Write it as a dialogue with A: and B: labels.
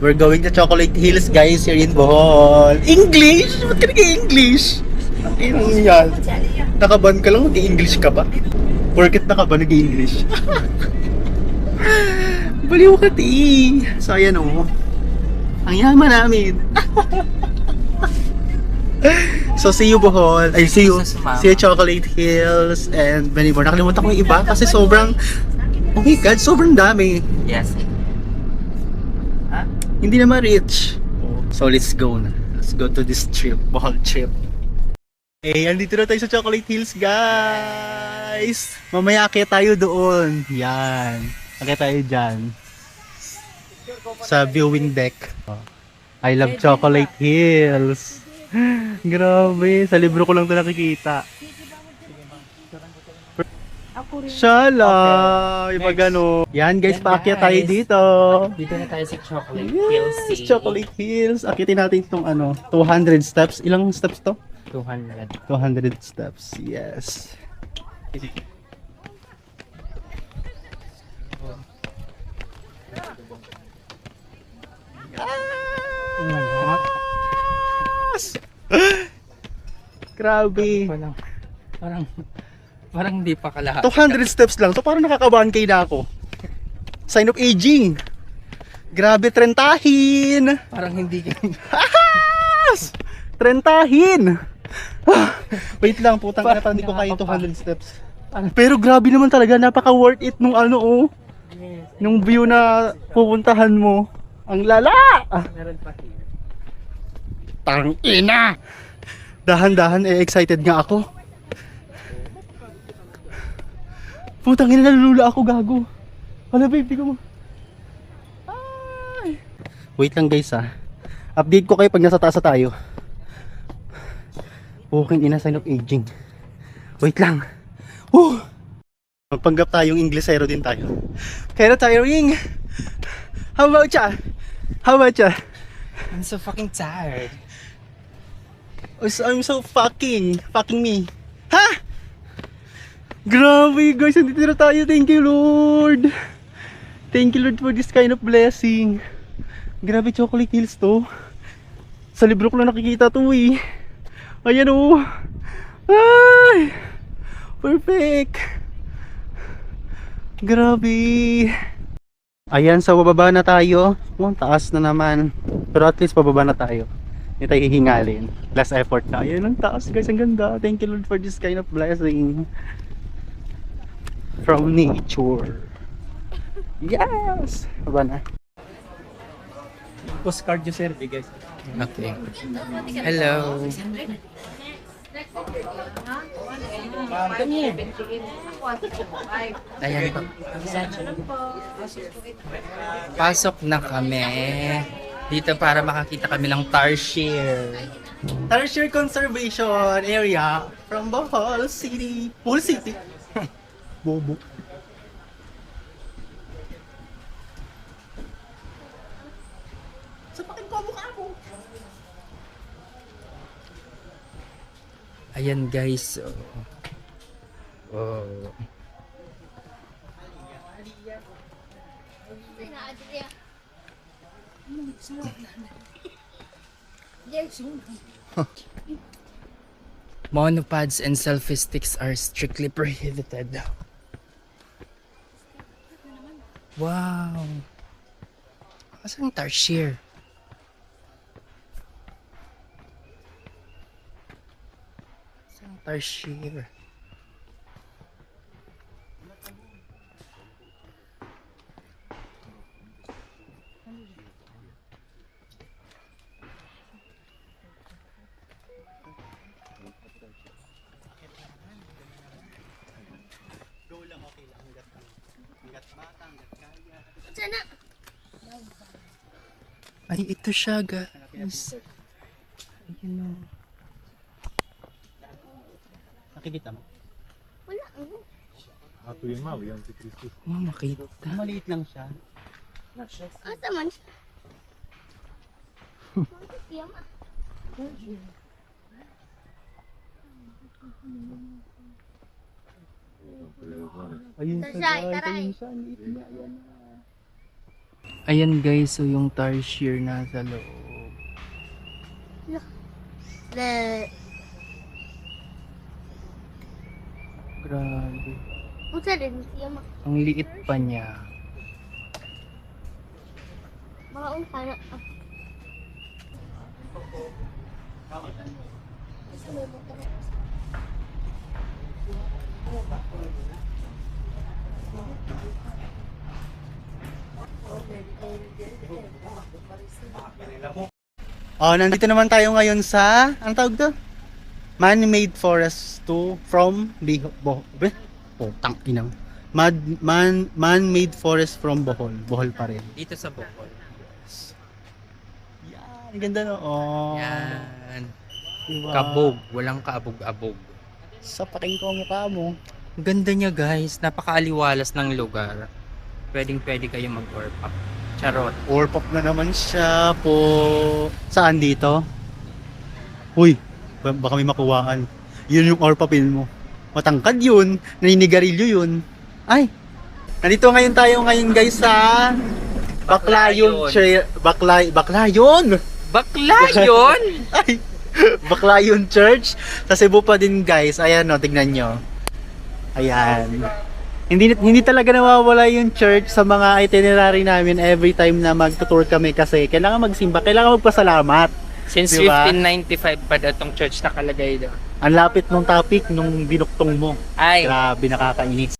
A: We're going to Chocolate Hills, guys, here in Bohol. English? Ba't ka nag-English? Ano yan? Nakaban ka lang, mag-English ka ba? Porket nakaban, nag-English. Baliw ka, ti. So, ayan o. Ang yaman namin. So, see you Bohol. Ay, see you Chocolate Hills and many more. Nakalimutan ko yung iba kasi sobrang, oh my God, sobrang dami.
B: Yes.
A: Hindi na ma-reach. So, let's go na. Let's go to this trip, Bohol trip. Eh, andito na tayo sa Chocolate Hills, guys. Mamaya akit tayo doon. Yan. Akit tayo dyan. Sa viewing deck. I love Chocolate Hills. Grabe, sa libro ko lang ito nakikita. Shala! Iba gano. Yan guys, paakyat tayo dito.
B: Dito na tayo sa Chocolate Hills.
A: Yes, Chocolate Hills. Akitin natin itong 200 steps. Ilang steps to?
B: 200.
A: 200 steps, yes. Yes! Grabe.
B: Parang hindi pa kalahati.
A: 200 steps lang. To parang nakakabahan kayo na ako. Sign of aging. Grabe, trentahin.
B: Parang hindi ka.
A: Yes! Trentahin. Wait lang, putang ina, parang hindi ko kaya 200 steps. Pero grabe naman talaga, napaka worth it nung nung view na pupuntahan mo. Ang lala!
B: Meron pa here.
A: Tang ina! Dahan-dahan, excited nga ako. Putang ina, nalulula ako, gago. Hala babe, di ko mo. Ay. Wait lang guys update ko kayo pag nasa taas na tayo. Puking ina, sign of aging. Wait lang. Magpanggap tayong Inglesero din tayo. Kaya tayo ring. How about ya? How about ya?
B: I'm so fucking tired.
A: I'm so fucking me. Ha? Grabe guys, nandito na tayo. Thank you Lord. Thank you Lord for this kind of blessing. Grabe, Chocolate Hills to. Sa libro ko lang nakikita to eh. Ayan o. Ay! Perfect. Grabe. Ayan, sa bababa na tayo. Taas na naman. Pero at least pababa na tayo. Hindi tayo hihingalin. Last effort na. Ayan ang taas guys, ang ganda. Thank you Lord for this kind of blessing from nature. Yes! Baba na. Postcard yung sir, guys.
B: Okay. Hello. Ayan po. Pasok na kami. Dito para makakita kami ng Tarsier.
A: Tarsier Conservation Area from Bohol City. Bohol City. Bobo. Sapakin ko ang mukha ko.
B: Ayan guys. Oh. Monopods and selfie sticks are strictly prohibited. Wow. Asan ang Tarsier? Asan ang Tarsier?
A: Go lang, okay lang. Hanggat bata, hanggat kaya.
C: Sana.
B: Ay, ito siya guys. Ayun o.
A: Nakikita mo?
C: Wala.
B: Makita.
A: Maliit lang siya.
C: Asa man siya? Siyam ah.
A: Ayun
C: Taray, taray.
A: Ayun siya. Ang liit niya. Ayan na.
B: Ayan guys, so yung tarsier nasa loob.
C: The...
B: Grabe.
C: Unsa din siya ma...
B: Ang liit pa niya.
C: Mga unsa na...
A: Oh, nandito naman tayo ngayon sa, ang tawag to? Man-made forest from tang inang. Man-made forest from Bohol. Bohol pa rin.
B: Dito sa Bohol.
A: Yan, ganda no. Oh.
B: Yan.
A: Diba?
B: Kabog. Walang kaabog-abog.
A: Sapakin ko ang mukha mo.
B: Ang ganda niya guys. Napakaaliwalas ng lugar. Pwedeng-pwede kayo mag-warp up. Charot.
A: Orpop na naman siya po. Saan dito? Uy, baka may makuhaan. Yun yung orpopin mo. Matangkad yun. Naninigarilyo yun. Ay, nandito ngayon tayo ngayon guys sa Baclayon. Baclayon!
B: Bakla yun!
A: Ay, Baclayon Church. Sa Cebu pa din guys. Ayan o, tignan nyo. Ayan. Hindi talaga nawawala yung church sa mga itinerary namin every time na magtutour kami kasi kailangan magsimba, kailangan magpasalamat.
B: Since
A: Diba?
B: 1595 pa daw tong church nakalagay doon.
A: Ang lapit nung topic nung binuktong mo.
B: Ay,
A: Grabe, nakakainis.